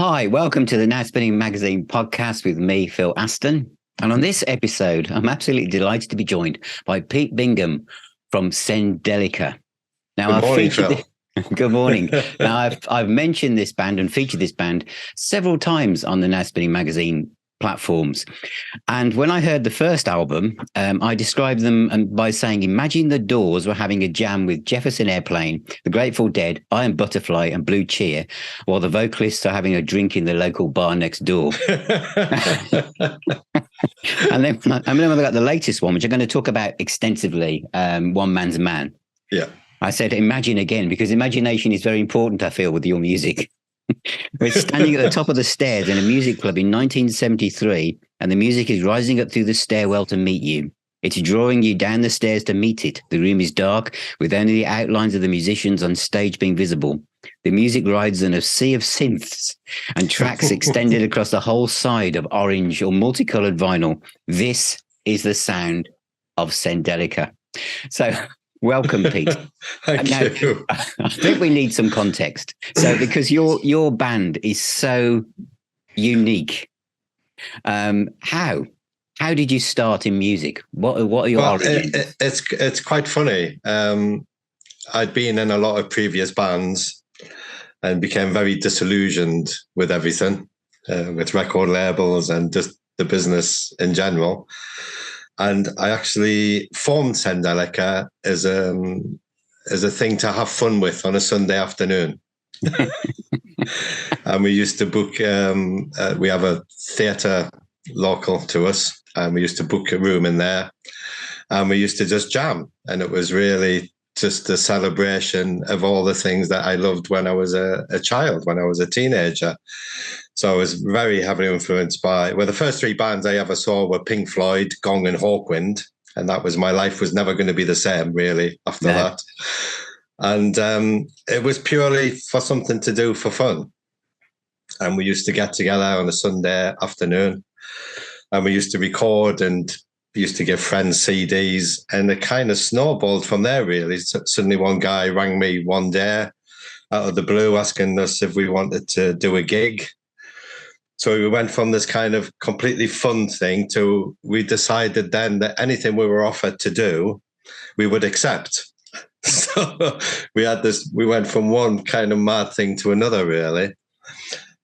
Hi, welcome to the Now Spinning Magazine podcast with me, Phil Aston. And on this episode, I'm absolutely delighted to be joined by Pete Bingham from Sendelica. Now, good morning, Phil. Good morning. Now, I've mentioned this band and featured this band several times on the Now Spinning Magazine platforms. And when I heard the first album, I described them by saying, imagine the Doors were having a jam with Jefferson Airplane, The Grateful Dead, Iron Butterfly and Blue Cheer, while the vocalists are having a drink in the local bar next door. And then I got the latest one, which I'm going to talk about extensively, One Man's Man. Yeah. I said, imagine again, because imagination is very important, I feel, with your music. We're standing at the top of the stairs in a music club in 1973, and the music is rising up through the stairwell to meet you. It's drawing you down the stairs to meet it. The room is dark, with only the outlines of the musicians on stage being visible. The music rides in a sea of synths and tracks extended across the whole side of orange or multicolored vinyl. This is the sound of Sendelica. So, welcome, Pete. Thank you. I think we need some context. So, because your band is so unique, how did you start in music? What are your origins? It's quite funny. I'd been in a lot of previous bands and became very disillusioned with everything, with record labels and just the business in general. And I actually formed Sendelica as a thing to have fun with on a Sunday afternoon. And we used to book, we have a theatre local to us, and we used to book a room in there, and we used to just jam. And it was really just a celebration of all the things that I loved when I was a child, when I was a teenager. So I was very heavily influenced by, the first three bands I ever saw were Pink Floyd, Gong and Hawkwind. And that was, my life was never going to be the same, really, after that. And it was purely for something to do for fun. And we used to get together on a Sunday afternoon, and we used to record and used to give friends CDs. And it kind of snowballed from there, really. Suddenly one guy rang me one day out of the blue asking us if we wanted to do a gig. So we went from this kind of completely fun thing to, we decided then that anything we were offered to do, we would accept. So we went from one kind of mad thing to another, really.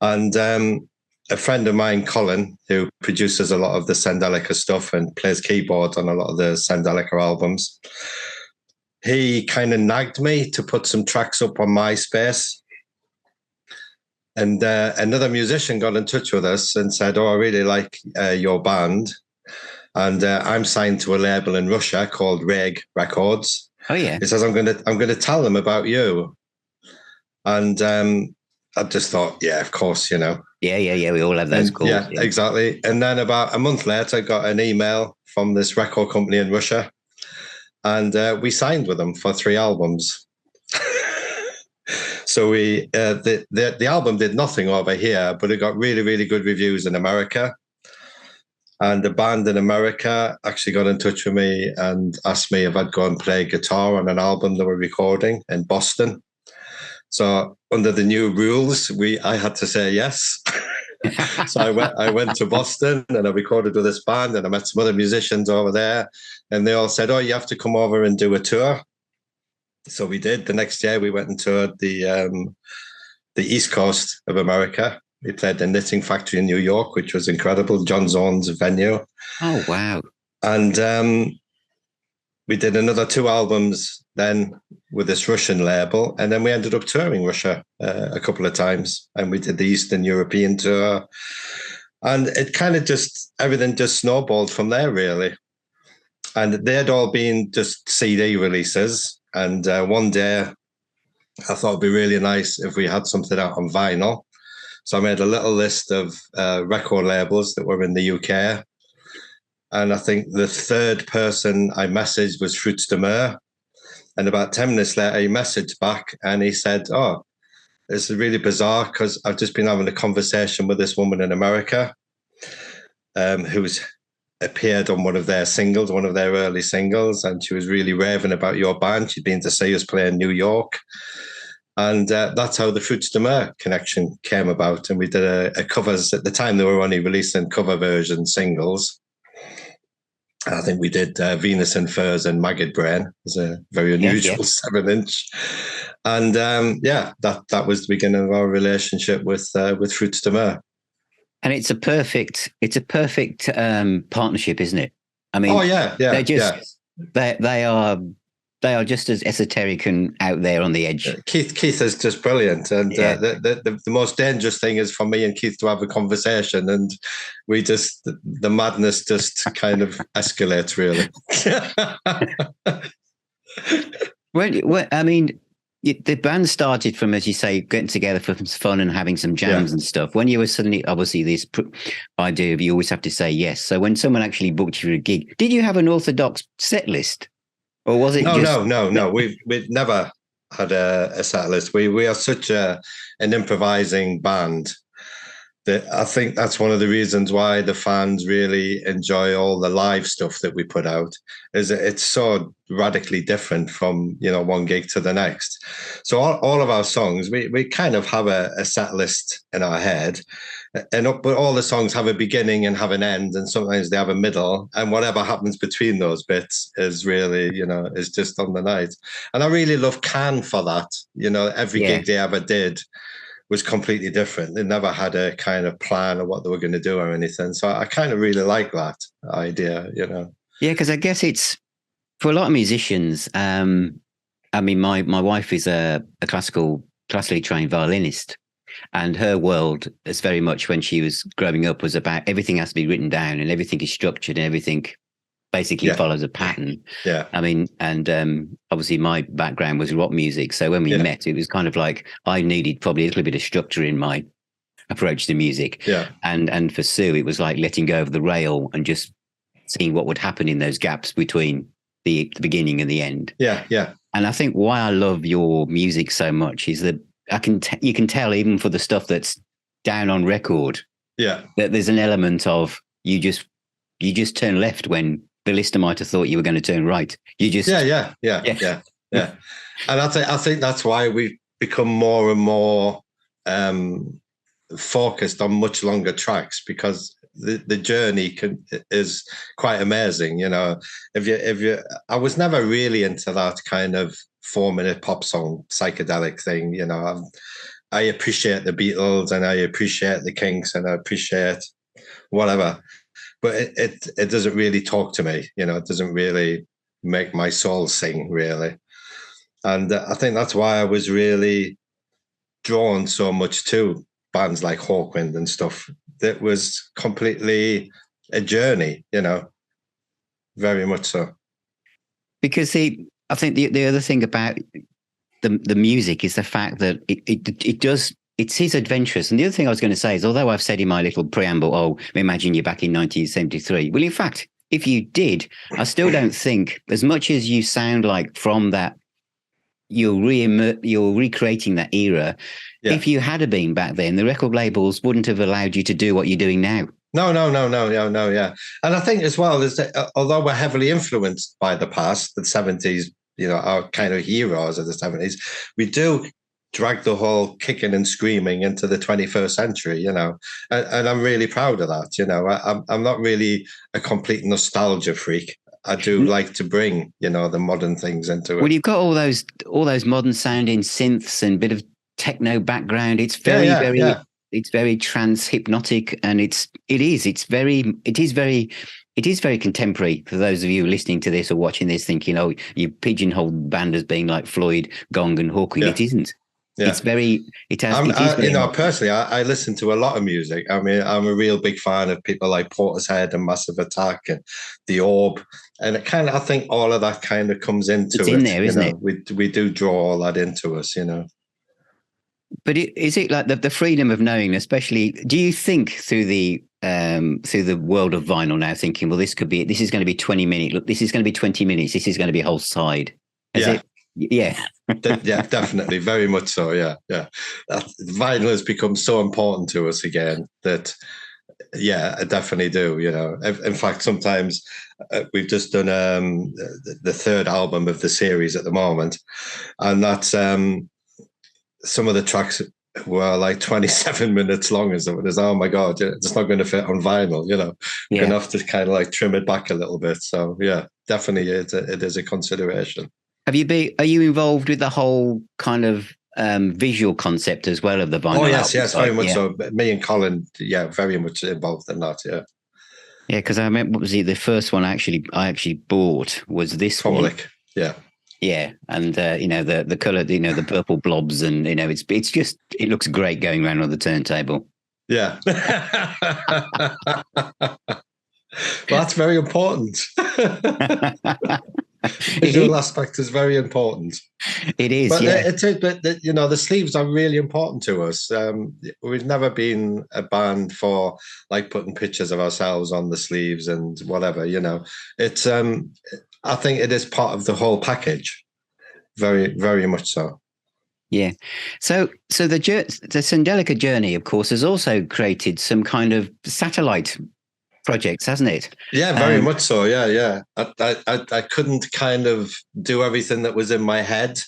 And a friend of mine, Colin, who produces a lot of the Sendelica stuff and plays keyboard on a lot of the Sendelica albums, he kind of nagged me to put some tracks up on MySpace. And another musician got in touch with us and said, "Oh, I really like your band, and I'm signed to a label in Russia called Reg Records." Oh yeah. He says, "I'm going to tell them about you." And I just thought, yeah, of course, you know. Yeah. We all have those calls. Yeah, exactly. And then about a month later, I got an email from this record company in Russia, and we signed with them for 3 albums. So we the album did nothing over here, but it got really, really good reviews in America. And the band in America actually got in touch with me and asked me if I'd go and play guitar on an album they were recording in Boston. So under the new rules, I had to say yes. So I went to Boston and I recorded with this band, and I met some other musicians over there, and they all said, "Oh, you have to come over and do a tour." So we did. The next year we went and toured the East Coast of America. We played the Knitting Factory in New York, which was incredible. John Zorn's venue. Oh, wow. And we did another 2 albums then with this Russian label. And then we ended up touring Russia a couple of times. And we did the Eastern European tour. And it kind of everything just snowballed from there, really. And they had all been just CD releases. And one day I thought it'd be really nice if we had something out on vinyl. So I made a little list of record labels that were in the UK. And I think the third person I messaged was Fruits de Mer. And about 10 minutes later, he messaged back and he said, "Oh, this is really bizarre because I've just been having a conversation with this woman in America who's appeared on one of their early singles, and she was really raving about your band. She'd been to see us play in New York. And that's how the Fruits de Mer connection came about. And we did a covers. At the time, they were only releasing cover version singles. I think we did Venus and Furs and Maggot Brain. It was a very unusual 7-inch. And that was the beginning of our relationship with Fruits de Mer. And it's a perfect partnership, isn't it? I mean, they are just as esoteric and out there on the edge. Keith is just brilliant, and the most dangerous thing is for me and Keith to have a conversation, and the madness just kind of escalates, really. Well, I mean, the band started from, as you say, getting together for some fun and having some jams and stuff. When you were suddenly, obviously, this idea of you always have to say yes. So when someone actually booked you for a gig, did you have an orthodox set list? Or was it No. We've never had a set list. We are such an improvising band that I think that's one of the reasons why the fans really enjoy all the live stuff that we put out, is that it's so radically different from, one gig to the next. So all of our songs, we kind of have a set list in our head, but all the songs have a beginning and have an end, and sometimes they have a middle, and whatever happens between those bits is really, is just on the night. And I really love Can for that. Every gig they ever did was completely different. They never had a kind of plan of what they were going to do or anything. So I kind of really like that idea, Yeah, because I guess it's, for a lot of musicians, I mean, my wife is a classically trained violinist, and her world is very much, when she was growing up, was about everything has to be written down and everything is structured and everything basically follows a pattern. Yeah. I mean, and obviously my background was rock music. So when we met, it was kind of like I needed probably a little bit of structure in my approach to music. Yeah. And for Sue, it was like letting go of the rail and just seeing what would happen in those gaps between the beginning and the end. Yeah. Yeah. And I think why I love your music so much is that you can tell, even for the stuff that's down on record, that there's an element of you just turn left when the listener might have thought you were going to turn right. You just yeah. And I think that's why we've become more and more focused on much longer tracks, because the journey is quite amazing. If you I was never really into that kind of 4-minute pop song psychedelic thing. I appreciate the Beatles and I appreciate the Kinks and I appreciate whatever, but it doesn't really talk to me. It doesn't really make my soul sing, really. And I think that's why I was really drawn so much to bands like Hawkwind and stuff. That was completely a journey, very much so. Because I think the other thing about the music is the fact that it is adventurous. And the other thing I was going to say is, although I've said in my little preamble, imagine you're back in 1973. Well, in fact, if you did, I still don't think, as much as you sound like from that, you're recreating that era. Yeah. If you had been back then, the record labels wouldn't have allowed you to do what you're doing now. No, yeah. And I think as well is that although we're heavily influenced by the past, the 70s, our kind of heroes of the 70s, we do drag the whole kicking and screaming into the 21st century, and I'm really proud of that. I'm not really a complete nostalgia freak. I do like to bring, the modern things into it. Well, you've got all those modern sounding synths and bit of techno background. It's very it's very trance hypnotic, and it is very contemporary for those of you listening to this or watching this thinking, you pigeonhole band as being like Floyd, Gong and Hawking. It isn't. Yeah. Personally, I listen to a lot of music. I mean, I'm a real big fan of people like Portishead and Massive Attack and The Orb. And I think all of that kind of comes into it. It's in there, isn't it? We do draw all that into us, But is it like the freedom of knowing, especially, do you think through the world of vinyl now, thinking, well, this is going to be 20 minutes. Look, this is going to be 20 minutes. This is going to be a whole side. Yeah, definitely. Very much so. Yeah. Vinyl has become so important to us again that, I definitely do. In fact, sometimes we've just done the third album of the series at the moment. And that's, some of the tracks were like 27 minutes long, and so it was, oh my God, it's not going to fit on vinyl, You're going to have to kind of like trim it back a little bit. So yeah, definitely it is a consideration. Are you involved with the whole kind of visual concept as well of the vinyl? Oh yes, very much so. Me and Colin, very much involved in that. Yeah, because I remember, what was it? The first one I actually bought was this Public. One. Yeah, and the color, the purple blobs, and it's just, it looks great going around on the turntable. Yeah, that's very important. Visual aspect is very important. It is, but yeah. The sleeves are really important to us. We've never been a band for like putting pictures of ourselves on the sleeves and whatever. It's. I think it is part of the whole package. Very, very much so. Yeah. So the Sendelica journey, of course, has also created some kind of satellite projects, hasn't it? Yeah, very much so. Yeah. I couldn't kind of do everything that was in my head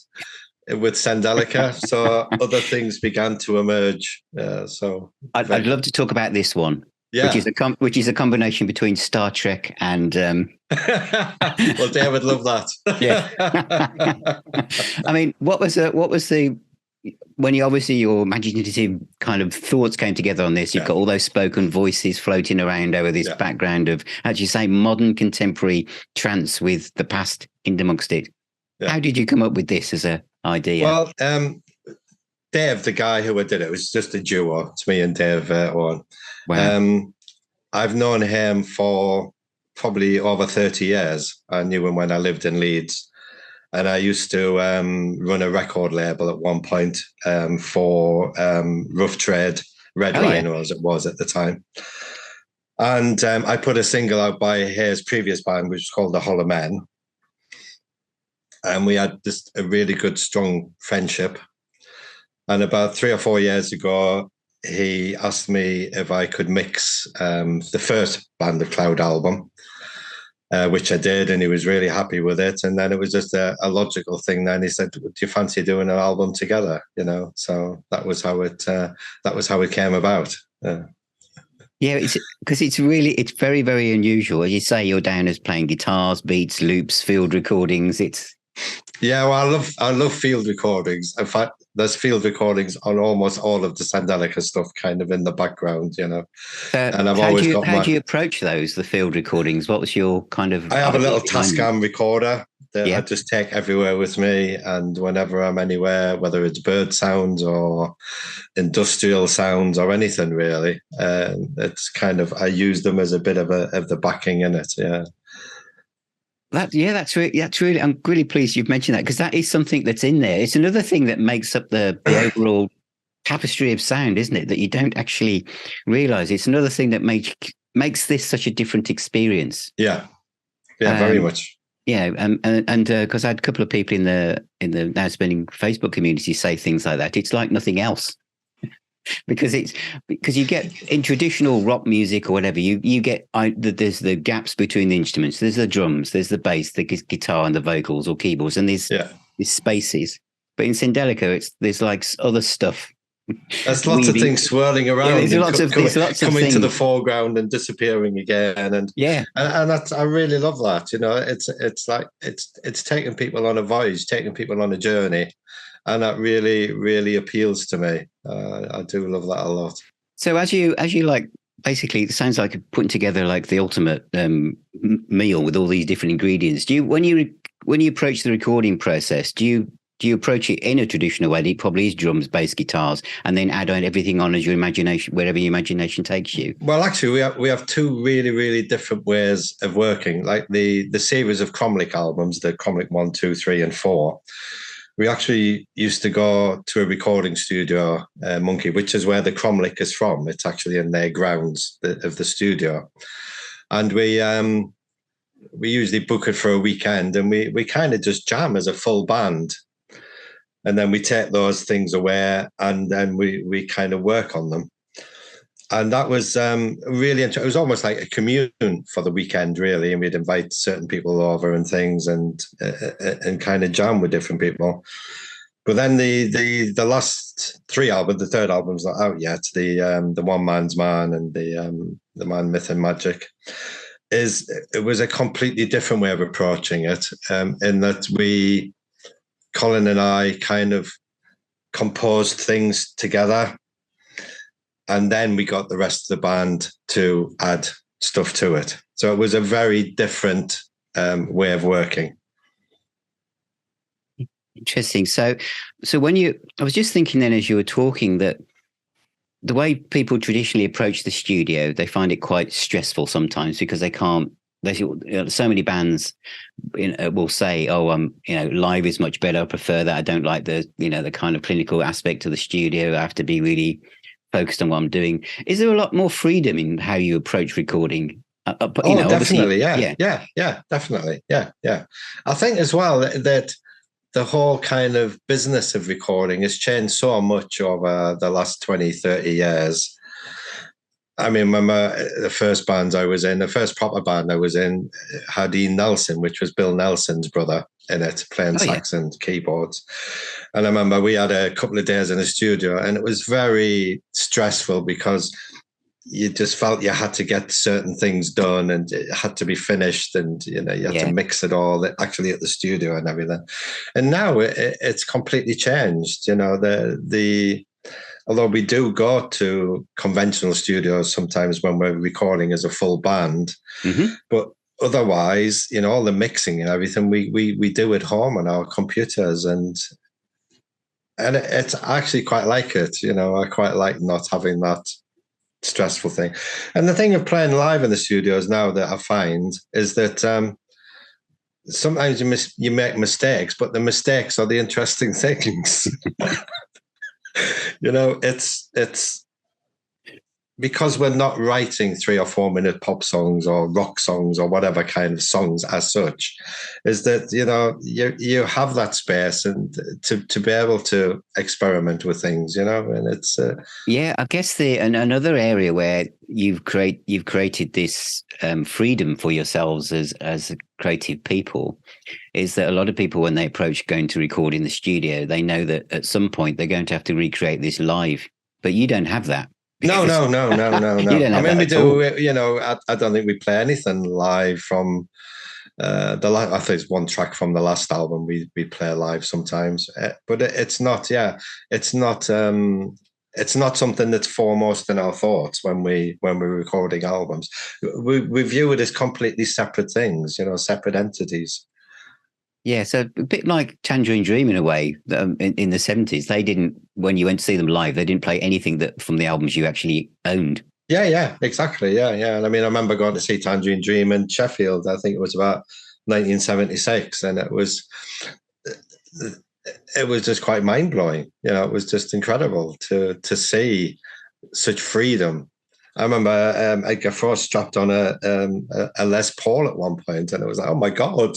with Sendelica, so other things began to emerge. So I'd love to talk about this one. Yeah, which is a combination between Star Trek and. Well, David loved that. Yeah. I mean, what was the when your imaginative kind of thoughts came together on this? You've got all those spoken voices floating around over this background of, as you say, modern contemporary trance with the past in amongst it. Yeah. How did you come up with this as an idea? Well, Dave, the guy who did it, was just a duo. It's me and Dave Owen. Wow. I've known him for probably over 30 years. I knew him when I lived in Leeds, and I used to run a record label at one point for Rough Trade, Red Rhino, as it was at the time. And I put a single out by his previous band, which was called The Hollow Men. And we had just a really good, strong friendship. And about 3 or 4 years ago, he asked me if I could mix the first Band of Cloud album, which I did, and he was really happy with it. And then it was just a logical thing. Then he said, "Do you fancy doing an album together?" So that was how it came about. Yeah, because it's very, very unusual. As you say, you're down as playing guitars, beats, loops, field recordings. Yeah, well, I love field recordings. In fact, there's field recordings on almost all of the Sendelica stuff, kind of in the background, And I've always got how do you approach those, the field recordings? What was your kind of? I have a little Tascam recorder that I just take everywhere with me, and whenever I'm anywhere, whether it's bird sounds or industrial sounds or anything really, it's kind of, I use them as a bit of the backing in it. Yeah. That's really. I'm really pleased you've mentioned that, because that is something that's in there. It's another thing that makes up the overall tapestry of sound, isn't it? That you don't actually realize. It's another thing that makes this such a different experience. Yeah, very much. Yeah, and because I had a couple of people in the Now Spinning Facebook community say things like that. It's like nothing else. Because you get in traditional rock music or whatever, you get there's the gaps between the instruments. There's the drums, there's the bass, the guitar, and the vocals or keyboards, and there's spaces. But in Sendelica, there's like other stuff. There's lots of things swirling around. Yeah, there's lots of coming things to the foreground and disappearing again, and that's, I really love that. It's like it's taking people on a voyage, taking people on a journey. And that really, really appeals to me. I do love that a lot. So as you like, basically, it sounds like putting together like the ultimate meal with all these different ingredients. Do you, when you approach the recording process, do you approach it in a traditional way? It probably is drums, bass, guitars, and then add on everything on as your imagination, wherever your imagination takes you. Well, actually, we have two really, really different ways of working. Like the series of Cromlech albums, the Cromlech 1, 2, 3, and 4. We actually used to go to a recording studio, Monkey, which is where the Cromlech is from. It's actually in their grounds of the studio. And we usually book it for a weekend, and we kind of just jam as a full band. And then we take those things away, and then we kind of work on them. And that was really interesting. It was almost like a commune for the weekend, really. And we'd invite certain people over and things, and kind of jam with different people. But then the last three albums, the third album's not out yet. The One Man's Man and the Man, Myth and Magic, it was a completely different way of approaching it. In that Colin and I kind of composed things together, and then we got the rest of the band to add stuff to it. So it was a very different way of working. Interesting. So I was just thinking then as you were talking that the way people traditionally approach the studio, they find it quite stressful sometimes because so many bands will say, oh, live is much better. I prefer that. I don't like the kind of clinical aspect of the studio. I have to be really focused on what I'm doing. Is there a lot more freedom in how you approach recording? Definitely. Yeah, definitely. Yeah. I think as well that the whole kind of business of recording has changed so much over the last 20, 30 years. I mean, remember the first bands I was in, the first proper band I was in had Ian Nelson, which was Bill Nelson's brother, in it, playing sax and keyboards. And I remember we had a couple of days in the studio, and it was very stressful because you just felt you had to get certain things done and it had to be finished, and you had to mix it all actually at the studio and everything. And now it's completely changed. Although we do go to conventional studios sometimes when we're recording as a full band, but otherwise, all the mixing and everything we do at home on our computers, and it's actually quite like it. I quite like not having that stressful thing. And the thing of playing live in the studios now that I find is that sometimes you make mistakes, but the mistakes are the interesting things. It's because we're not writing 3 or 4 minute pop songs or rock songs or whatever kind of songs as such, is that you have that space and to be able to experiment with things, and it's I guess another area where you've created this freedom for yourselves as creative people is that a lot of people, when they approach going to record in the studio, they know that at some point they're going to have to recreate this live, but you don't have that. No. You don't I mean, we do. I don't think we play anything live from the last. I think it's one track from the last album we play live sometimes, but it's not. Yeah, it's not. It's not something that's foremost in our thoughts when we're recording albums. We view it as completely separate things. Separate entities. Yeah, so a bit like Tangerine Dream in a way. In the 70s, they didn't. When you went to see them live, they didn't play anything from the albums you actually owned. Yeah, exactly. Yeah. And I mean, I remember going to see Tangerine Dream in Sheffield. I think it was about 1976, and it was just quite mind blowing. It was just incredible to see such freedom. I remember Edgar Frost strapped on a Les Paul at one point, and it was like, oh my God,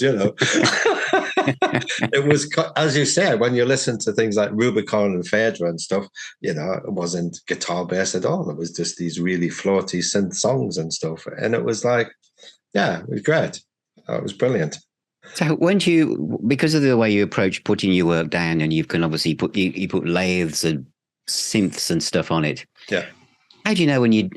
It was, as you said, when you listen to things like Rubicon and Phaedra and stuff, it wasn't guitar based at all. It was just these really floaty synth songs and stuff. And it was like, it was great. It was brilliant. So when because of the way you approach putting your work down, and you can obviously put lathes and synths and stuff on it. Yeah. How do you know when you're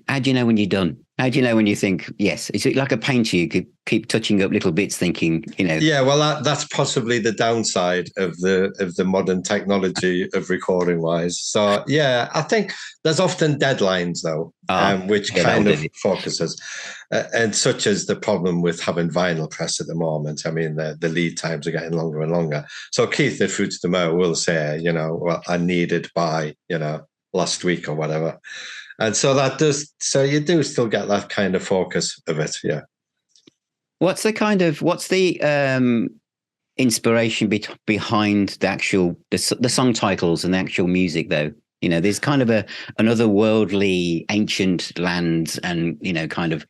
done? How do you know when you think, yes? Is it like a painter? You could keep touching up little bits, thinking, Yeah, well, that's possibly the downside of the modern technology of recording wise. So yeah, I think there's often deadlines though, which kind of focuses, and such as the problem with having vinyl press at the moment. I mean, the lead times are getting longer and longer. So Keith at Fruits de Mer will say, well, I need it by last week or whatever. And so you do still get that kind of focus of it, yeah. What's the inspiration behind the song titles and the actual music, though? There's kind of an otherworldly, ancient land, and kind of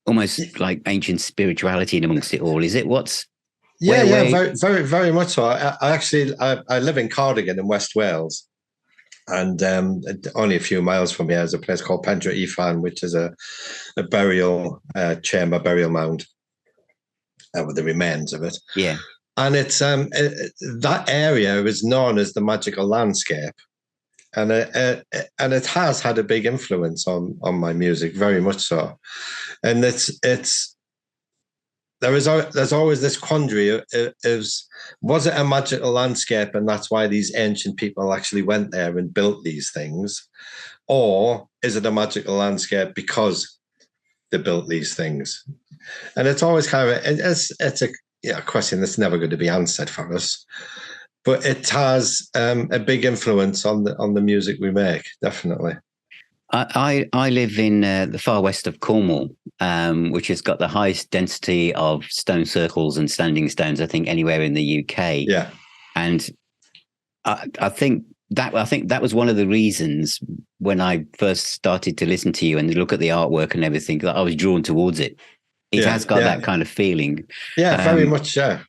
almost like ancient spirituality in amongst it all. Is it? Very, very, very much so. I live in Cardigan in West Wales. And only a few miles from here is a place called Pentre Ifan, which is a burial chamber, burial mound with the remains of it. Yeah. and it's that area is known as the magical landscape, and it has had a big influence on my music, very much so. And there's always this quandary: was it a magical landscape, and that's why these ancient people actually went there and built these things, or is it a magical landscape because they built these things? And it's always kind of it's a question that's never going to be answered for us, but it has a big influence on the music we make, definitely. I live in the far west of Cornwall, which has got the highest density of stone circles and standing stones, I think, anywhere in the UK. Yeah, and I think that was one of the reasons when I first started to listen to you and look at the artwork and everything, that I was drawn towards it. It has got that kind of feeling. Yeah, very much. Yeah.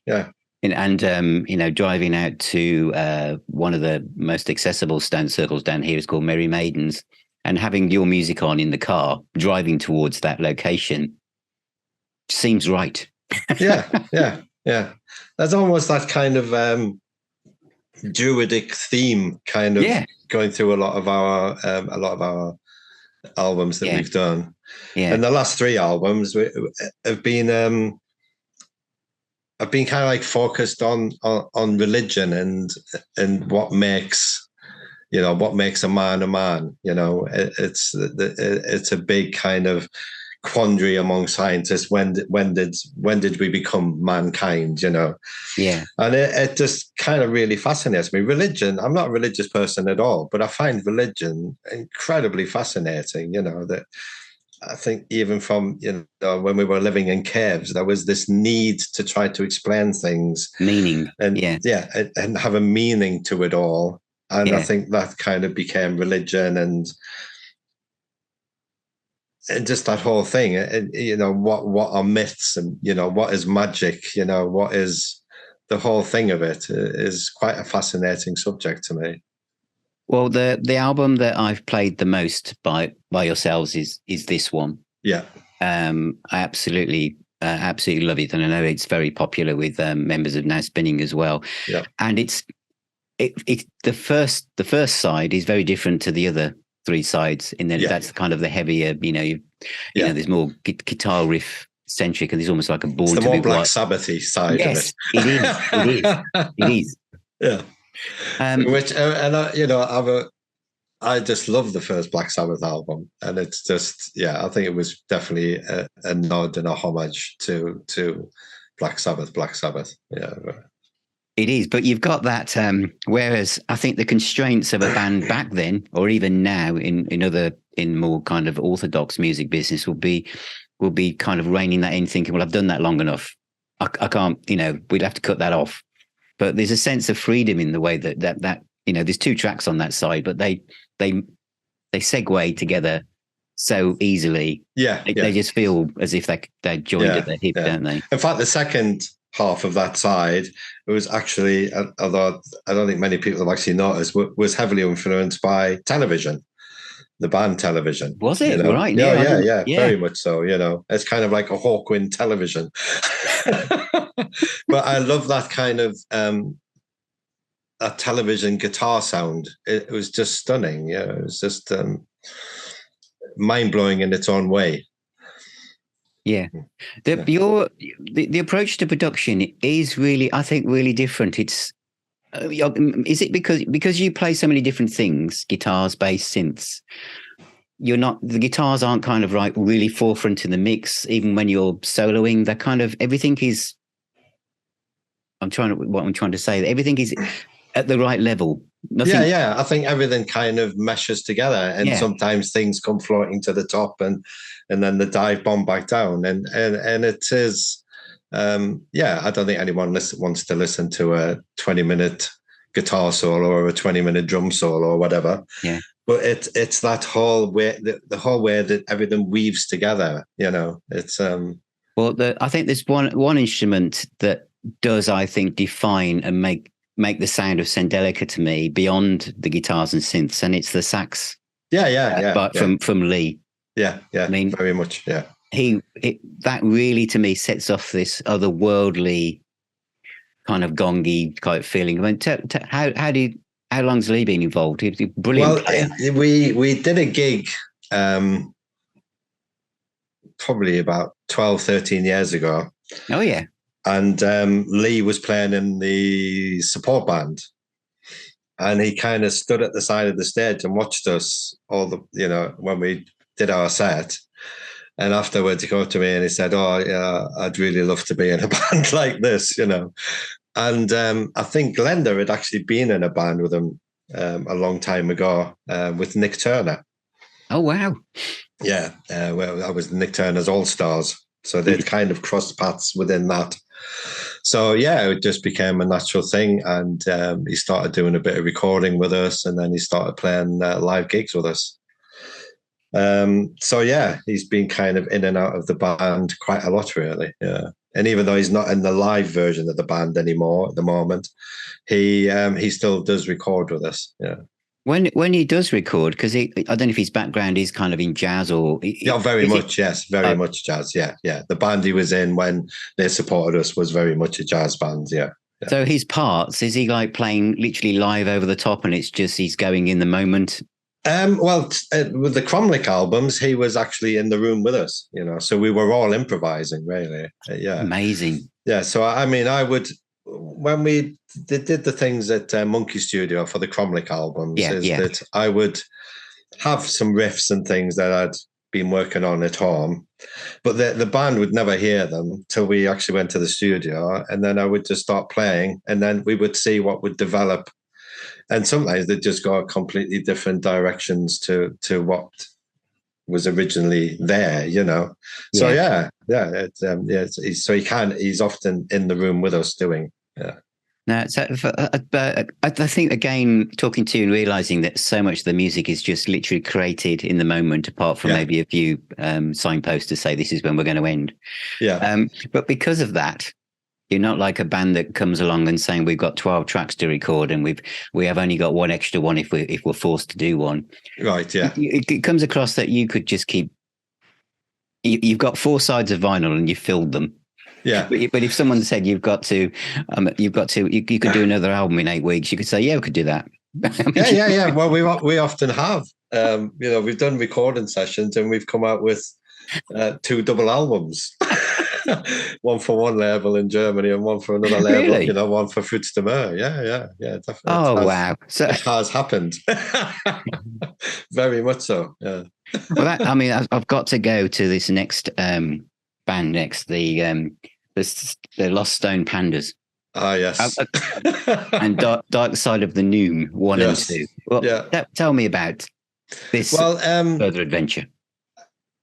And you know, driving out to one of the most accessible stone circles down here is called Merry Maidens, and having your music on in the car, driving towards that location seems right. yeah. There's almost that kind of druidic theme kind of going through a lot of our albums that we've done. Yeah. And the last 3 albums have been I've been kind of like focused on religion and what makes a man. You know, it's a big kind of quandary among scientists. When did we become mankind? You know, and it just kind of really fascinates me. Religion. I'm not a religious person at all, but I find religion incredibly fascinating. You know, that I think even from when we were living in caves, there was this need to try to explain things, meaning, and have a meaning to it all. And I think that kind of became religion and just that whole thing. What are myths, and what is magic? What is the whole thing of it is quite a fascinating subject to me. Well, the album that I've played the most by yourselves is this one. Yeah. I absolutely love it, and I know it's very popular with members of Now Spinning as well. Yeah. And it's the first side is very different to the other 3 sides. In that that's kind of the heavier, there's more guitar riff centric, and there's almost like a Born to Be Wild. The more Black Sabbath-y side of it. It is. Yeah. I just love the first Black Sabbath album, and it's just I think it was definitely a nod and a homage to Black Sabbath. Yeah. It is, but you've got that. Whereas I think the constraints of a band back then, or even now, in more kind of orthodox music business, will be kind of reining that in, thinking, well, I've done that long enough. I can't, we'd have to cut that off. But there's a sense of freedom in the way that there's 2 tracks on that side, but they segue together so easily. They just feel as if they're joined at the hip, don't they? In fact, the second half of that side, it was actually, although I don't think many people have actually noticed, was heavily influenced by television, the band Television. Was it? Right. Yeah, very much so. It's kind of like a Hawkwind Television. But I love that kind of that television guitar sound. It was just stunning. It was just mind-blowing in its own way. Yeah. The approach to production is really, I think, really different. It's is it because you play so many different things, guitars, bass, synths, the guitars aren't kind of like really forefront in the mix, even when you're soloing. They're kind of, everything is, what I'm trying to say, everything is at the right level. Nothing. Yeah. I think everything kind of meshes together, and sometimes things come floating to the top, and then the dive bomb back down, and it is, I don't think anyone wants to listen to a 20-minute guitar solo or a 20-minute drum solo or whatever. Yeah. But it's that whole way, the whole way that everything weaves together. It's well, I think there's one instrument that does, I think, define and make the sound of Sendelica to me beyond the guitars and synths, and it's the sax. But from Lee. Yeah. I mean, very much. Yeah. That really, to me, sets off this otherworldly kind of gongy kind of feeling. I mean, how long's Lee been involved? He's a brilliant player. We did a gig probably about 12, 13 years ago. Oh, yeah. And Lee was playing in the support band. And he kind of stood at the side of the stage and watched us when we did our set. And afterwards, he came to me and he said, "Oh, yeah, I'd really love to be in a band like this, you know." And I think Glenda had actually been in a band with him a long time ago with Nick Turner. Oh, wow. Yeah, well, I was Nick Turner's All Stars. So they'd kind of crossed paths within that. So, yeah, it just became a natural thing. And he started doing a bit of recording with us, and then he started playing live gigs with us. So, yeah, he's been kind of in and out of the band quite a lot, really. Yeah. And even though he's not in the live version of the band anymore at the moment, he still does record with us. Yeah. When he does record, because I don't know if his background is kind of in jazz or... Yeah, very much, yes. Very much jazz, yeah. The band he was in when they supported us was very much a jazz band, yeah. So his parts, is he like playing literally live over the top and it's just he's going in the moment? With the Cromlech albums, he was actually in the room with us, you know, so we were all improvising, really. Yeah. Amazing. Yeah, so I mean, when we did the things at Monkey Studio for the Cromlech albums, that I would have some riffs and things that I'd been working on at home, but the band would never hear them till we actually went to the studio, and then I would just start playing, and then we would see what would develop. And sometimes they just go completely different directions to what was originally there, you know. So he's often in the room with us doing. Yeah. No, so I think again, talking to you and realizing that so much of the music is just literally created in the moment, apart from maybe a few signposts to say this is when we're going to end. Yeah. But because of that, you're not like a band that comes along and saying we've got 12 tracks to record and we have only got one extra one if we're forced to do one. Right. Yeah. It comes across that you could just keep. You've got 4 sides of vinyl and you filled them. Yeah. But if someone said you could do another album in 8 weeks, you could say, yeah, we could do that. Yeah. Well, we often have. We've done recording sessions and we've come out with 2 double albums. One for one label in Germany and one for another label, really? One for Fruits de Mer. Yeah, definitely. Oh, wow. So it has happened. Very much so, yeah. Well, I've got to go to this next band next, the Lost Stone Pandas. Ah, yes. And Dark Side of the Noom 1 and 2. Well, tell me about this further adventure.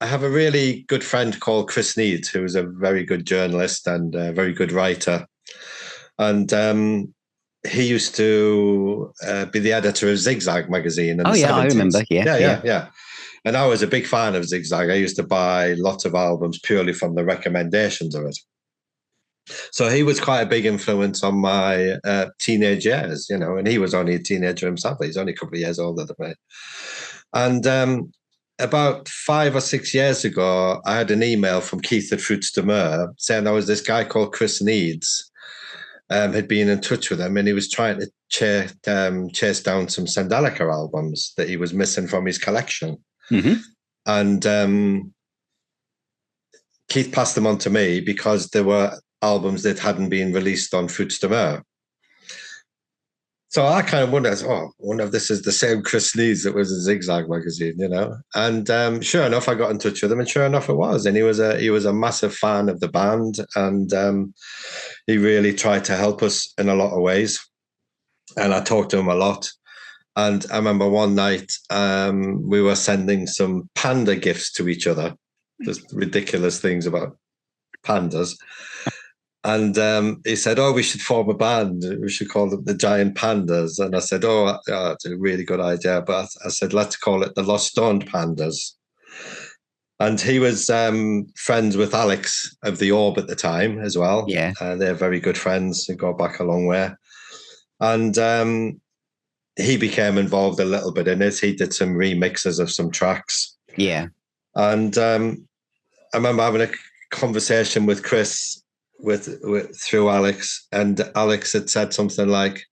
I have a really good friend called Chris Needs, who is a very good journalist and a very good writer. And he used to be the editor of Zigzag magazine. I remember. Yeah. And I was a big fan of Zigzag. I used to buy lots of albums purely from the recommendations of it. So he was quite a big influence on my teenage years, and he was only a teenager himself. He's only a couple of years older than me. And about 5 or 6 years ago, I had an email from Keith at Fruits de Mer saying there was this guy called Chris Needs had been in touch with him, and he was trying to chase down some Sendelica albums that he was missing from his collection. Mm-hmm. And Keith passed them on to me because there were albums that hadn't been released on Fruits de Mer. So I kind of wondered, I wonder if this is the same Chris Needs that was in Zigzag magazine, And sure enough, I got in touch with him, and sure enough, it was. And he was a massive fan of the band, and he really tried to help us in a lot of ways. And I talked to him a lot. And I remember one night we were sending some panda gifts to each other, just ridiculous things about pandas. And he said, we should form a band. We should call them the Giant Pandas. And I said, it's a really good idea. But I said, let's call it the Lost Stoned Pandas. And he was friends with Alex of The Orb at the time as well. Yeah. They're very good friends. They go back a long way. And he became involved a little bit in it. He did some remixes of some tracks. Yeah. And I remember having a conversation with Chris through Alex, and Alex had said something like,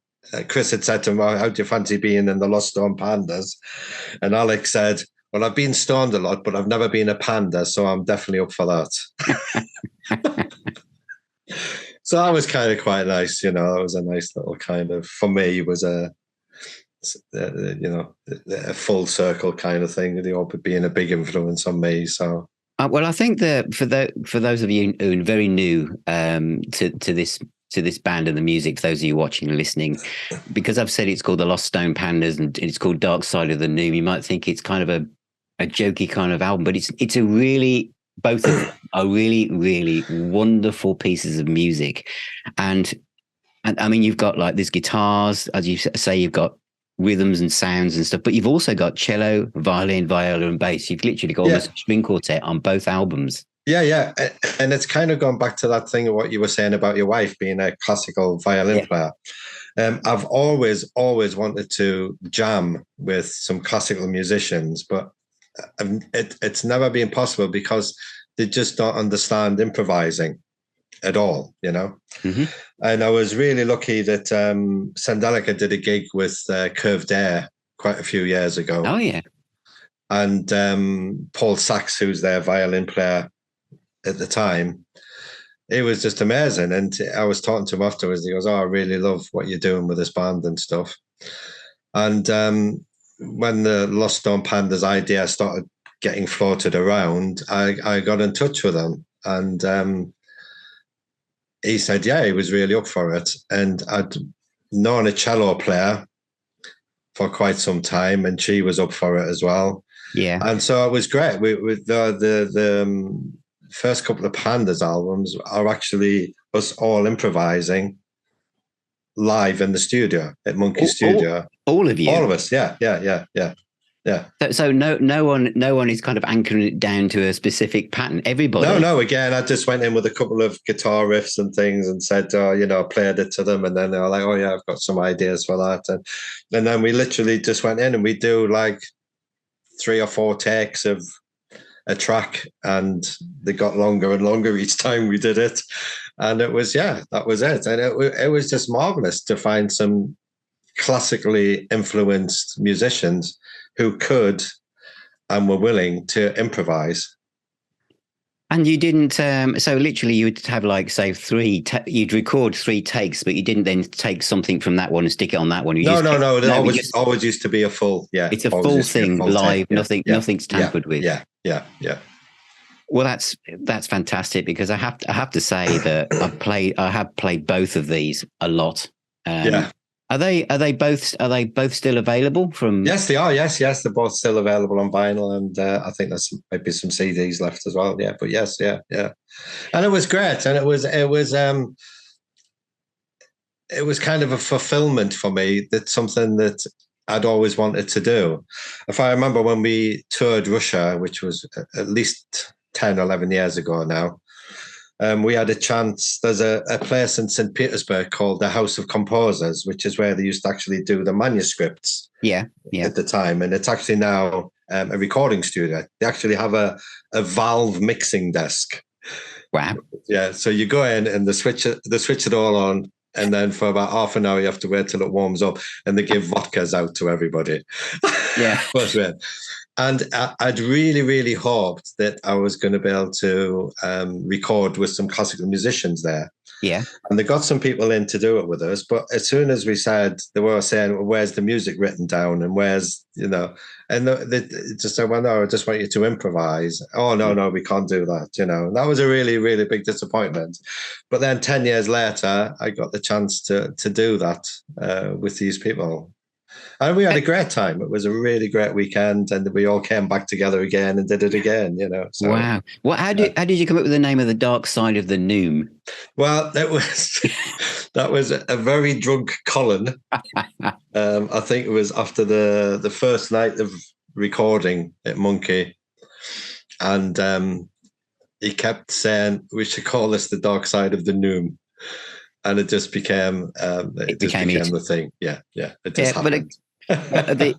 Chris had said to him, "How do you fancy being in the Lost Stone Pandas?" And Alex said, "Well, I've been stoned a lot, but I've never been a panda, so I'm definitely up for that." So that was kind of quite nice, That was a nice little kind of, for me, was a full circle kind of thing. Being a big influence on me. So. Well, I think that for those of you who are very new to this band and the music, for those of you watching and listening, because I've said it's called the Lost Stone Pandas and it's called Dark Side of the Noom, you might think it's kind of a jokey kind of album, but it's a really, both of them are really, really wonderful pieces of music. And I mean, you've got like these guitars, as you say, you've got rhythms and sounds and stuff, but you've also got cello, violin, viola, and bass. You've literally got almost a string quartet on both albums. Yeah. And it's kind of gone back to that thing of what you were saying about your wife being a classical violin player. I've always wanted to jam with some classical musicians, but it's never been possible because they just don't understand improvising at all, Mm-hmm. And I was really lucky that Sendelica did a gig with Curved Air quite a few years ago. Oh, yeah. And Paul Sachs, who's their violin player at the time, it was just amazing. And I was talking to him afterwards. He goes, "Oh, I really love what you're doing with this band and stuff." And when the Lost Stone Pandas idea started getting floated around, I got in touch with him. And he said, yeah, he was really up for it. And I'd known a cello player for quite some time, and she was up for it as well. Yeah. And so it was great. With the first couple of Pandas albums are actually us all improvising live in the studio at Monkey Studio. All of you? All of us, yeah. So no one is kind of anchoring it down to a specific pattern. Everybody. No. Again, I just went in with a couple of guitar riffs and things and said, played it to them, and then they were like, "Oh yeah, I've got some ideas for that." And then we literally just went in and we do like 3 or 4 takes of a track, and they got longer and longer each time we did it. And it was, that was it. And it was just marvelous to find some classically influenced musicians who could and were willing to improvise. And you didn't, so literally you would have like, say, you'd record 3 takes, but you didn't then take something from that one and stick it on that one. No. It always used to be a full, It's a full thing, live, nothing's tampered with. Yeah. Well, that's fantastic, because I have to say that I have played both of these a lot. Are they both still available from? Yes, they are. Yes, they're both still available on vinyl, and I think there's maybe some CDs left as well. Yeah, but yes, yeah. And it was great, and it was kind of a fulfillment for me. That's something that I'd always wanted to do. If I remember when we toured Russia, which was at least 10, 11 years ago now. We had a chance. There's a place in St. Petersburg called the House of Composers, which is where they used to actually do the manuscripts. Yeah. At the time, and it's actually now a recording studio. They actually have a valve mixing desk. Wow. Yeah. So you go in and they switch it all on, and then for about half an hour you have to wait till it warms up, and they give vodkas out to everybody. Yeah. And I'd really, really hoped that I was going to be able to record with some classical musicians there. Yeah. And they got some people in to do it with us. But as soon as we said, they were saying, well, where's the music written down? And where's, and they just said, well, no, I just want you to improvise. Oh, no, we can't do that, And that was a really, really big disappointment. But then 10 years later, I got the chance to do that with these people. And we had a great time. It was a really great weekend, and we all came back together again and did it again, So, wow. Well, how did you come up with the name of the Dark Side of the Noom? Well, that was a very drunk Colin. I think it was after the first night of recording at Monkey, and he kept saying we should call this the Dark Side of the Noom. And it just became the thing. Yeah. It just happened. The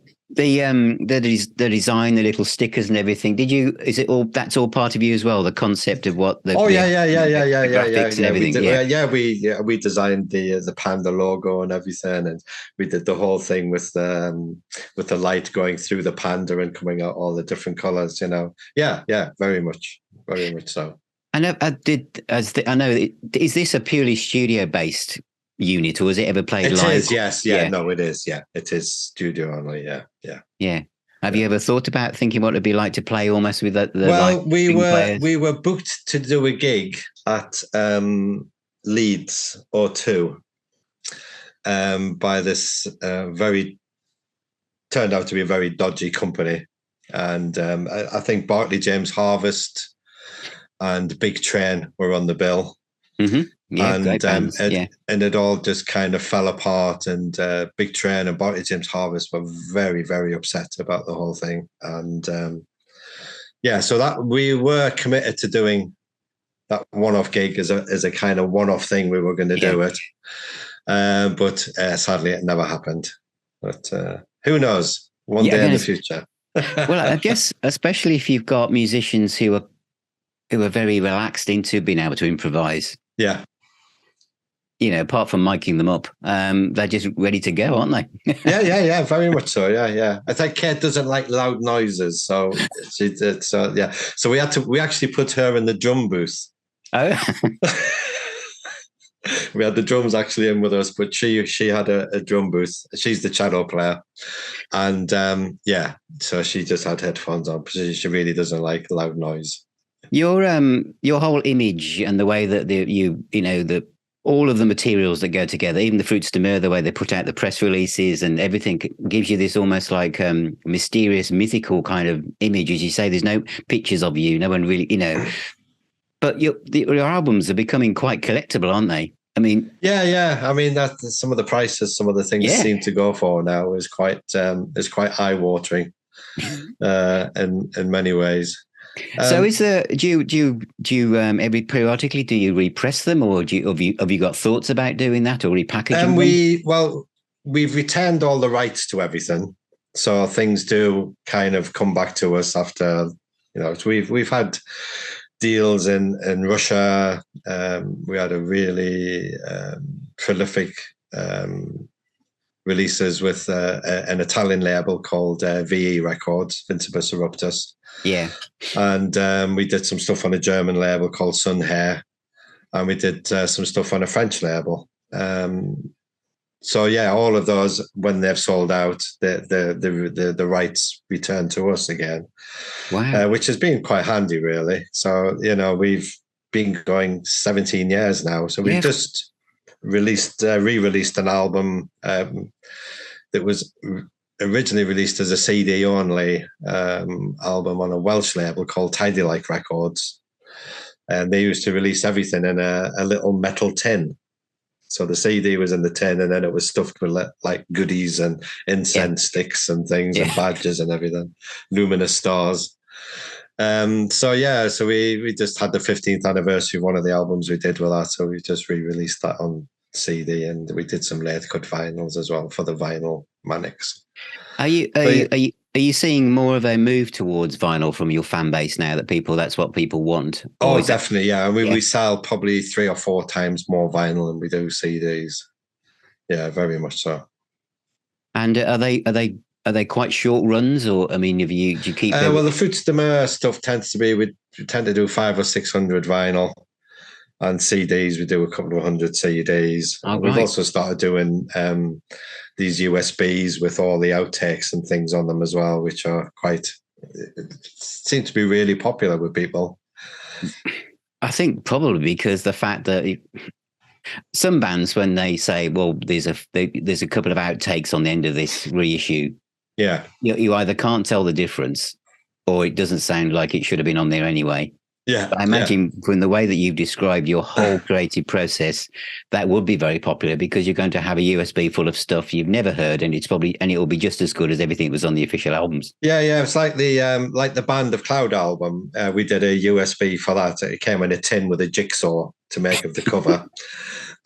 design, the little stickers and everything. Is it all? That's all part of you as well. The concept of what the graphics and everything. We designed the Panda logo and everything, and we did the whole thing with the light going through the panda and coming out all the different colors. Very much so. And I know, is this a purely studio based unit, or was it ever played live? It is, yes, no, it is, it is studio only, yeah. Have you ever thought about thinking what it'd be like to play almost with the well, we were booked to do a gig at Leeds O2 by this turned out to be a very dodgy company, and I think Barclay James Harvest and Big Train were on the bill. Mm-hmm. Yeah, and it all just kind of fell apart, and Big Train and Barclay James Harvest were very, very upset about the whole thing. And so that we were committed to doing that one-off gig as a kind of one-off thing. We were going to do it, but sadly it never happened. But who knows? One day in the future. Well, I guess especially if you've got musicians who are very relaxed into being able to improvise. Yeah. Apart from miking them up, they're just ready to go, aren't they? yeah, very much so. Yeah. I think Kate doesn't like loud noises, so she did. So yeah, so we actually put her in the drum booth. Oh. We had the drums actually in with us, but she had a drum booth. She's the cello player, and so she just had headphones on because she really doesn't like loud noise. Your whole image and the way that all of the materials that go together, even the Fruits de Mer, the way they put out the press releases and everything, gives you this almost like mysterious, mythical kind of image. As you say, there's no pictures of you, no one really, But your albums are becoming quite collectible, aren't they? I mean, yeah. I mean, that some of the prices, some of the things seem to go for now is quite eye-watering in many ways. So do you every periodically do you repress them, or have you got thoughts about doing that or repackaging them? We've retained all the rights to everything, so things do kind of come back to us after, we've had deals in Russia. We had a really prolific releases with an Italian label called VE Records, Vincibus Eruptus. Yeah. And we did some stuff on a German label called Sun Hair, and we did some stuff on a French label. So yeah, all of those, when they've sold out, the rights return to us again. Wow. Which has been quite handy, really. So we've been going 17 years now. So we've just re-released an album that was originally released as a CD only album on a Welsh label called Tidy-like Records, and they used to release everything in a little metal tin. So the CD was in the tin, and then it was stuffed with like goodies and incense sticks and things and badges and everything, luminous stars. So we just had the 15th anniversary of one of the albums we did with that, so we just re-released that on CD, and we did some lathe cut vinyls as well for the vinyl manics. Are you seeing more of a move towards vinyl from your fan base now that that's what people want? Oh, definitely, yeah. We sell probably 3 or 4 times more vinyl than we do CDs. Yeah, very much so. And are they quite short runs, or do you keep? Well, the Fruits de Mer stuff tends to be we tend to do 500 or 600 vinyl. And CDs, we do a couple of 100 CDs. We've also started doing these USBs with all the outtakes and things on them as well, which are seem to be really popular with people. I think probably because the fact that some bands, when they say, well, there's a couple of outtakes on the end of this reissue, you either can't tell the difference or it doesn't sound like it should have been on there anyway. Yeah. I imagine from the way that you've described your whole creative process, that would be very popular because you're going to have a USB full of stuff you've never heard, and it will be just as good as everything that was on the official albums. Yeah. It's like the Band of Cloud album. We did a USB for that. It came in a tin with a jigsaw to make of the cover.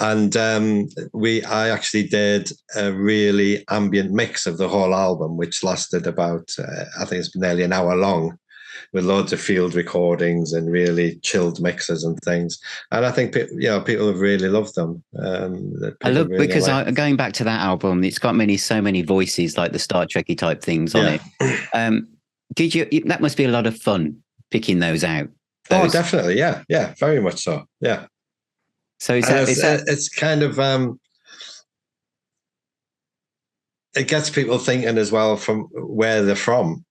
And I actually did a really ambient mix of the whole album, which lasted about, I think it's nearly an hour long, with loads of field recordings and really chilled mixes and things. And I think people have really loved them. I love really because going back to that album, it's got so many voices, like the Star Trekky type things on it. Did you? That must be a lot of fun picking those out. Oh, definitely, yeah, very much so, yeah. So it's kind of it gets people thinking as well from where they're from.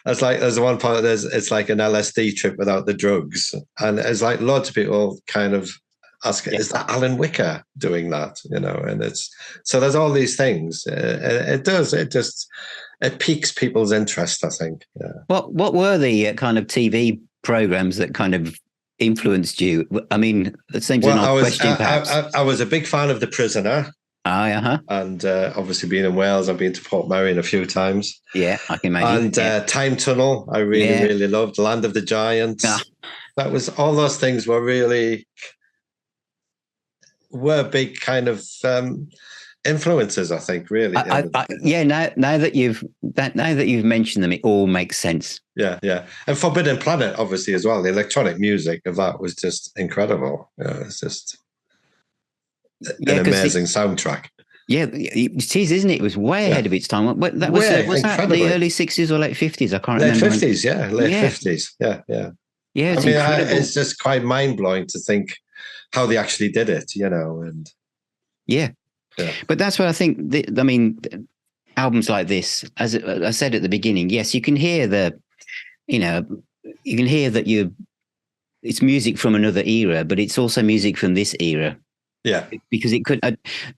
It's like there's one part it's like an LSD trip without the drugs, and it's like loads of people kind of ask, is that Alan Wicker doing that? And it's so there's all these things. It piques people's interest, I think. Yeah. What were the kind of TV programs that kind of influenced you? I mean, it seems an odd question, perhaps. I was a big fan of The Prisoner. And obviously being in Wales, I've been to Port Merion a few times. Yeah, I can imagine. And Time Tunnel, I really loved. Land of the Giants. That was, all those things were big kind of influences, I think, really. Now that you've mentioned them, it all makes sense. Yeah. And Forbidden Planet, obviously, as well. The electronic music of that was just incredible. It's just an amazing soundtrack. Yeah, it is, isn't it? It was way ahead of its time. Was that the early 60s or late 50s? I can't remember. Late 50s, yeah. Late 50s, yeah. Yeah, it's incredible. It's just quite mind-blowing to think how they actually did it, and... Yeah. But that's what I think, albums like this, as I said at the beginning, yes, you can hear you can hear that it's music from another era, but it's also music from this era. Yeah, because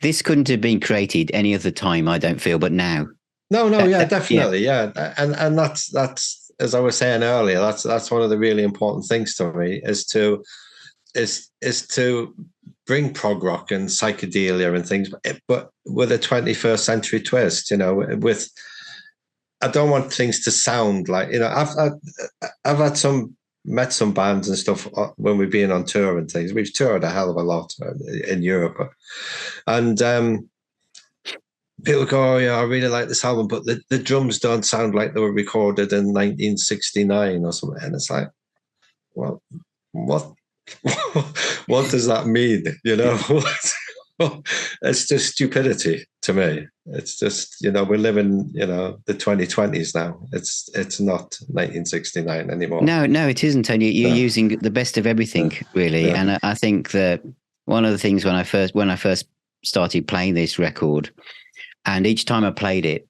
this couldn't have been created any other time, I don't feel, but now. No, definitely, yeah. And that's as I was saying earlier, that's one of the really important things to me is to bring prog rock and psychedelia and things, but with a 21st century twist. With I don't want things to sound like I've met some bands and stuff when we've been on tour and things. We've toured a hell of a lot in Europe, and people go, "Oh yeah, I really like this album, but the drums don't sound like they were recorded in 1969 or something." And it's like, well, what does that mean? It's just stupidity to me. It's just, we live in, the 2020s now. It's not 1969 anymore. No, it isn't. And you're using the best of everything, really. Yeah. And I think that one of the things when I first started playing this record, and each time I played it,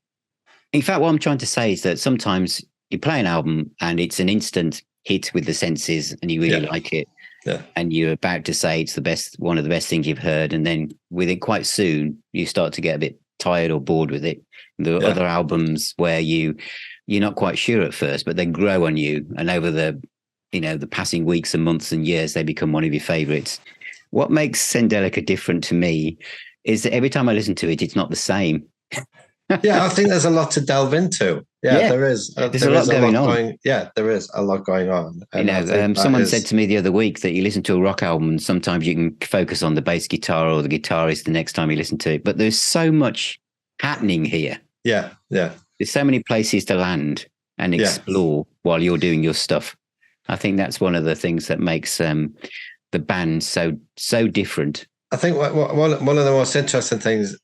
in fact, what I'm trying to say is that sometimes you play an album and it's an instant hit with the senses and you really like it. Yeah. And you're about to say it's one of the best things you've heard, and then within quite soon you start to get a bit tired or bored with it. There are other albums where you're not quite sure at first, but they grow on you, and over the passing weeks and months and years, they become one of your favorites. What makes Sendelica different to me is that every time I listen to it, it's not the same. I think there's a lot to delve into. There is. There's a lot going on. There is a lot going on. And someone said to me the other week that you listen to a rock album and sometimes you can focus on the bass guitar or the guitarist the next time you listen to it. But there's so much happening here. Yeah. There's so many places to land and explore while you're doing your stuff. I think that's one of the things that makes the band so different. I think one of the most interesting things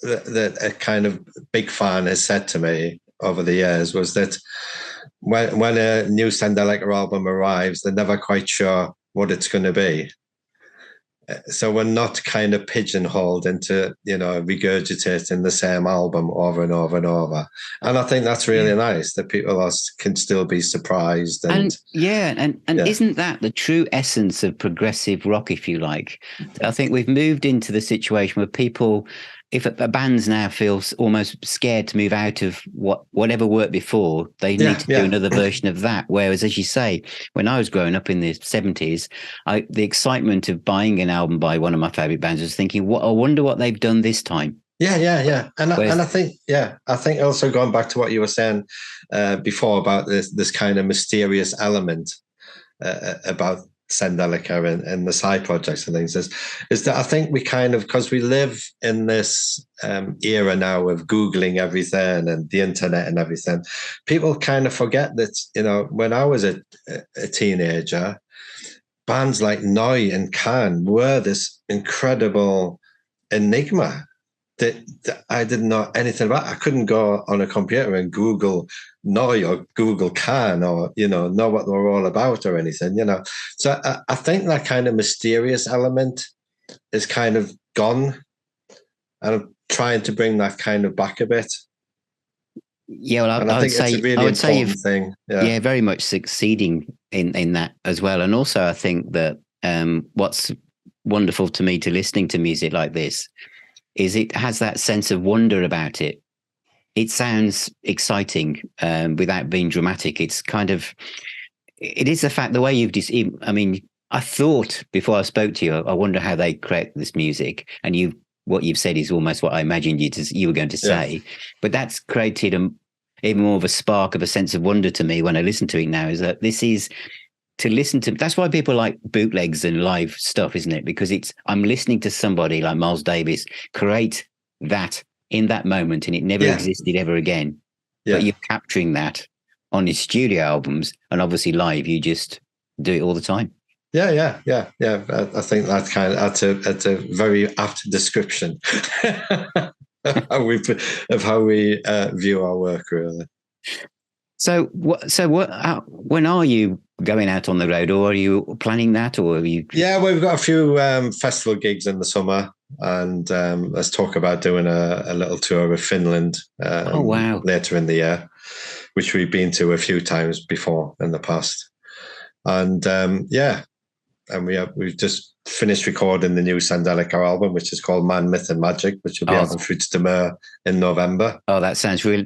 that a kind of big fan has said to me over the years was that when a new Sendelica album arrives, they're never quite sure what it's going to be. So we're not kind of pigeonholed into, regurgitating the same album over and over and over. And I think that's really nice that people can still be surprised. And isn't that the true essence of progressive rock, if you like? I think we've moved into the situation where people if a band's now feels almost scared to move out of whatever worked before, they need to do another version of that. Whereas, as you say, when I was growing up in the 70s, the excitement of buying an album by one of my favorite bands was thinking, "What? I wonder what they've done this time." Yeah. And I think also going back to what you were saying before about this kind of mysterious element about Sendelica and the side projects and things is that I think we kind of, because we live in this era now of Googling everything and the internet and everything, people kind of forget that, you know, when I was a teenager, bands like Noi and Can were this incredible enigma that I didn't know anything about. I couldn't go on a computer and Google Noi or Google Can or, you know what they were all about or anything, you know. So I think that kind of mysterious element is kind of gone. And I'm trying to bring that kind of back a bit. Yeah, well, I think it's a really important thing. Yeah, very much succeeding in that as well. And also, I think that what's wonderful to me to listening to music like this is it has that sense of wonder about it. It sounds exciting without being dramatic. It's kind of, it is the fact, the way you've just, I mean, I thought before I spoke to you, I wonder how they create this music. And what you've said is almost what I imagined you were going to say. But that's created even more of a spark of a sense of wonder to me when I listen to it now, is that this is to listen to. That's why people like bootlegs and live stuff, isn't it? Because I'm listening to somebody like Miles Davis create that in that moment, and it never existed ever again. But you're capturing that on his studio albums, and obviously live, you just do it all the time. Yeah. I think that's a very apt description of how we view our work, really. So when are you going out on the road, or are you planning that, or are you? Yeah, we've got a few festival gigs in the summer, and let's talk about doing a little tour of Finland. Oh wow! Later in the year, which we've been to a few times before in the past, and and we've just finished recording the new Sendelica album, which is called Man, Myth and Magic, which will be out on Fruits de Mer in November. Oh, that sounds really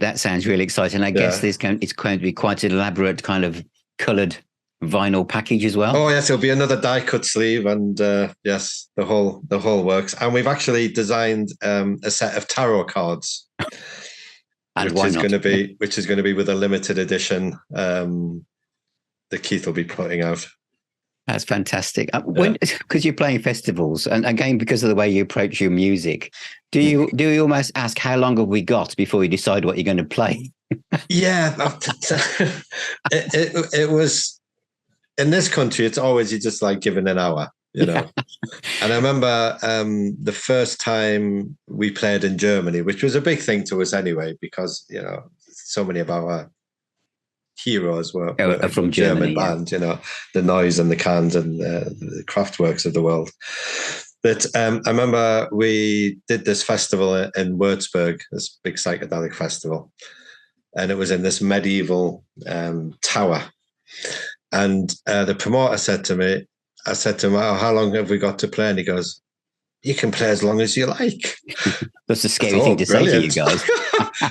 exciting. I guess it's going to be quite an elaborate kind of coloured vinyl package as well. Oh yes, it'll be another die cut sleeve, and yes, the whole works. And we've actually designed a set of tarot cards, and which is going to be with a limited edition that Keith will be putting out. That's fantastic. Because you're playing festivals, and again, because of the way you approach your music, do you almost ask, how long have we got before you decide what you're going to play? Yeah, it was, in this country, it's always, you just like given an hour, you know. And I remember the first time we played in Germany, which was a big thing to us anyway, because, you know, so many of our heroes were from German bands, you know, the Noise and the Cans and the Kraftwerks of the world. That I remember we did this festival in Würzburg, this big psychedelic festival, and it was in this medieval tower. And the promoter said to me, I said to him, "Oh, how long have we got to play?" And he goes, "You can play as long as you like." That's a scary thing to say to you guys.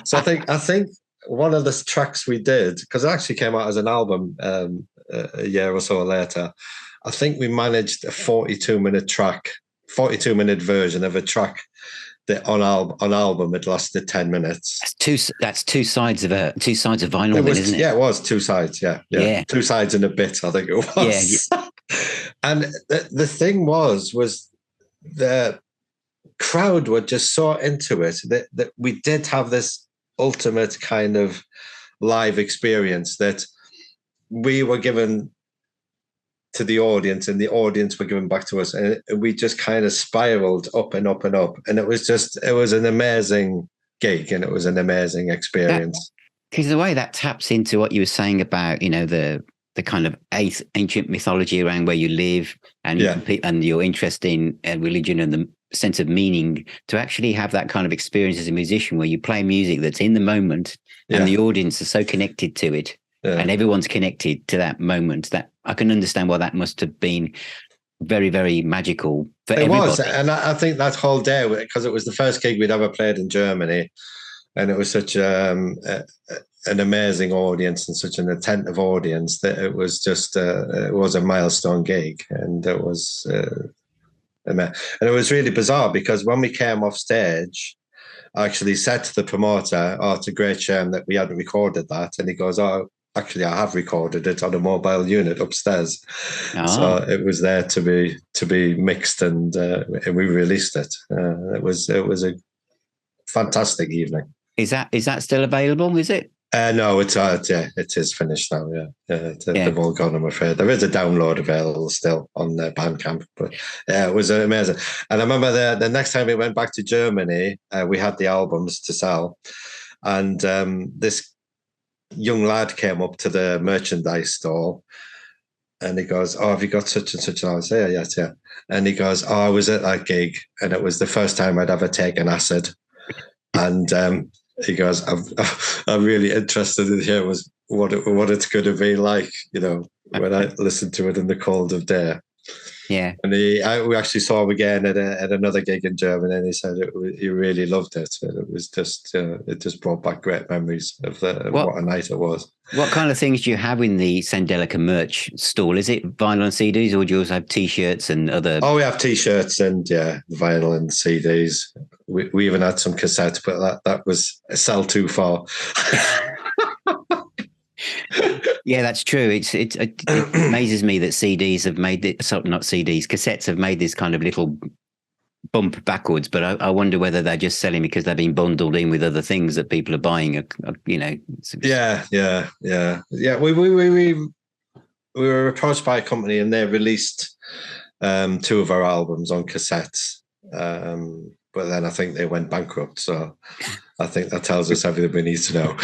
So I think one of the tracks we did, because it actually came out as an album a year or so later, I think we managed a 42-minute version of a track that on album it lasted 10 minutes. That's two sides of vinyl, isn't it? Yeah, it was two sides. Yeah. 2 sides and a bit, I think it was. Yeah. And the thing was the crowd were just so into it that we did have this ultimate kind of live experience that we were given to the audience, and the audience were given back to us, and we just kind of spiraled up and up and up, and it was an amazing gig, and it was an amazing experience. Because the way that taps into what you were saying about, you know, the kind of ancient mythology around where you live, and your interest in religion and the sense of meaning, to actually have that kind of experience as a musician where you play music that's in the moment and the audience is so connected to it, and everyone's connected to that moment, that I can understand why that must have been very, very magical for It everybody. was, and I think that whole day, because it was the first gig we'd ever played in Germany, and it was such an amazing audience and such an attentive audience that it was just it was a milestone gig, and it was and it was really bizarre because when we came off stage, I actually said to the promoter, "Oh, it's a great shame that we hadn't recorded that," and he goes, "Oh, actually, I have recorded it on a mobile unit upstairs." So it was there to be mixed, and we released it. It was a fantastic evening. Is that still available? Is it? No, it is finished now. They've all gone, I'm afraid. There is a download available still on Bandcamp, but it was amazing. And I remember the next time we went back to Germany, we had the albums to sell, and this young lad came up to the merchandise stall, and he goes, "Oh, have you got such and such?" And I say, "Yeah." And he goes, "Oh, I was at that gig, and it was the first time I'd ever taken acid." And he goes, I'm really interested in hearing what it's going to be like, when I listen to it in the cold of day. Yeah. And we actually saw him again at another gig in Germany, and he said he really loved it. And it was just it just brought back great memories of what a night it was. What kind of things do you have in the Sendelica merch stall? Is it vinyl and CDs, or do you also have T-shirts and other? Oh, we have T-shirts and vinyl and CDs. We even had some cassettes, but that was a sell too far. Yeah, that's true. It amazes me that CDs have made it. So not CDs, cassettes have made this kind of little bump backwards. But I wonder whether they're just selling because they've been bundled in with other things that people are buying. Yeah. We were approached by a company, and they released 2 of our albums on cassettes. But then I think they went bankrupt. So I think that tells us everything we need to know.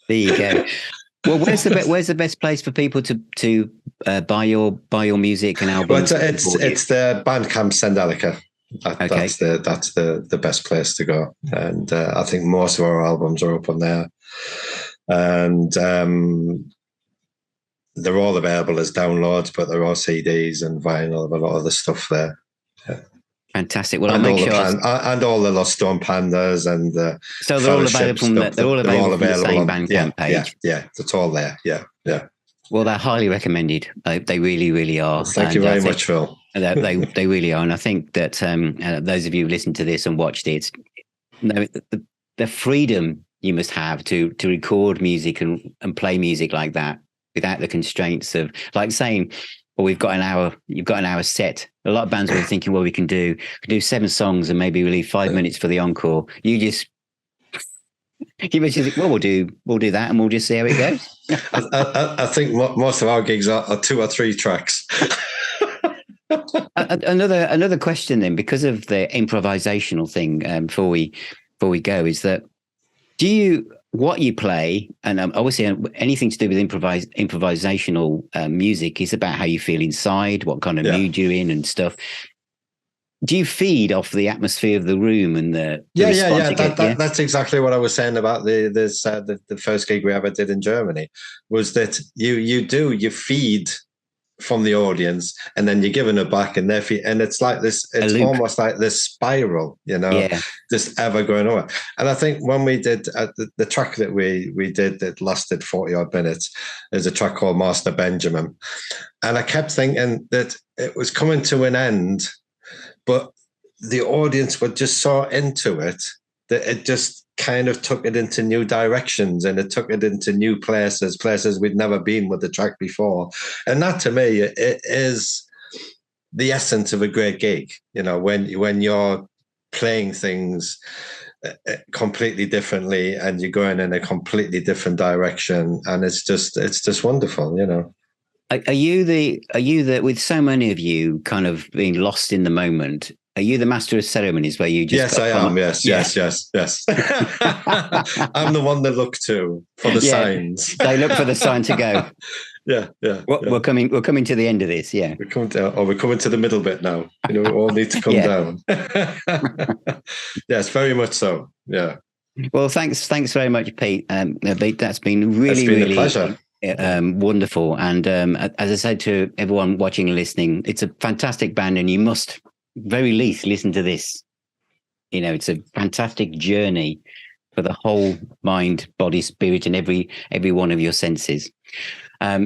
There you go. Well, where's the best place for people to buy your music and albums? Well, it's the Bandcamp Sendelica. Okay. That's the best place to go, and I think most of our albums are up on there, and they're all available as downloads, but there are CDs and vinyl and a lot of the stuff there. Yeah. Fantastic. Well, and I'll make sure. And all the Lost Stone Pandas and the so they're all available from the same Bandcamp page. Yeah, it's all there. Yeah. Well, they're highly recommended. They really, really are. Well, thank you very much, Phil. They really are, and I think that those of you who listened to this and watched it, the freedom you must have to record music and play music like that without the constraints of, like, saying, well, you've got an hour set. A lot of bands were thinking, well, we can do 7 songs and maybe we'll leave 5 minutes for the encore. You just think, well, we'll do that and we'll just see how it goes. I think most of our gigs are 2 or 3 tracks. Another question then, because of the improvisational thing, before we go, is that what you play, and obviously anything to do with improvisational music is about how you feel inside, what kind of mood you're in and stuff. Do you feed off the atmosphere of the room and the response you get? That's exactly what I was saying about the first gig we ever did in Germany, was that you feed from the audience, and then you're giving it back, and it's like this. It's almost like this spiral, just ever going on. And I think when we did the track that we did that lasted 40 odd minutes, is a track called Master Benjamin, and I kept thinking that it was coming to an end, but the audience were just so into it that it just kind of took it into new directions, and it took it into new places we'd never been with the track before. And that, to me, it is the essence of a great gig. When you're playing things completely differently and you're going in a completely different direction, and it's just wonderful. Are you the with so many of you kind of being lost in the moment? Are you the master of ceremonies where you just... Yes, I am. Yes. I'm the one they look to for the signs. They look for the sign to go. Yeah. We're coming to the end of this, yeah. We're coming to the middle bit now. We all need to come down. Yes, very much so. Yeah. Well, thanks very much, Pete. That's been really, a pleasure. Wonderful. And as I said to everyone watching and listening, it's a fantastic band, and you must, very least, listen to this. It's a fantastic journey for the whole mind, body, spirit, and every one of your senses.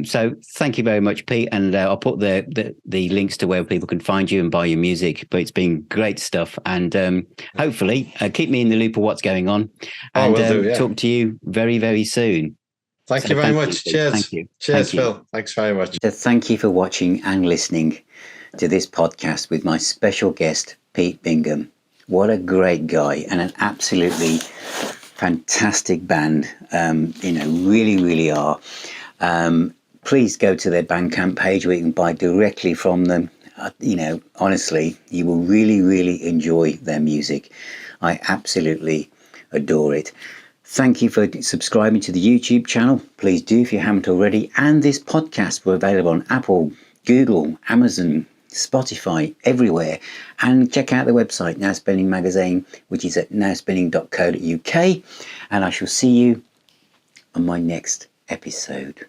So thank you very much, Pete. And I'll put the links to where people can find you and buy your music. But it's been great stuff. And hopefully keep me in the loop of what's going on. And talk to you very, very soon. Thank you very much. Cheers. Thank you. Cheers, Phil. Thanks very much. So thank you for watching and listening to this podcast with my special guest, Pete Bingham. What a great guy, and an absolutely fantastic band. Really, really are. Please go to their Bandcamp page where you can buy directly from them. Honestly, you will really, really enjoy their music. I absolutely adore it. Thank you for subscribing to the YouTube channel. Please do if you haven't already. And this podcast, we're available on Apple, Google, Amazon, Spotify, everywhere. And check out the website, Now Spinning Magazine, which is at nowspinning.co.uk. And I shall see you on my next episode.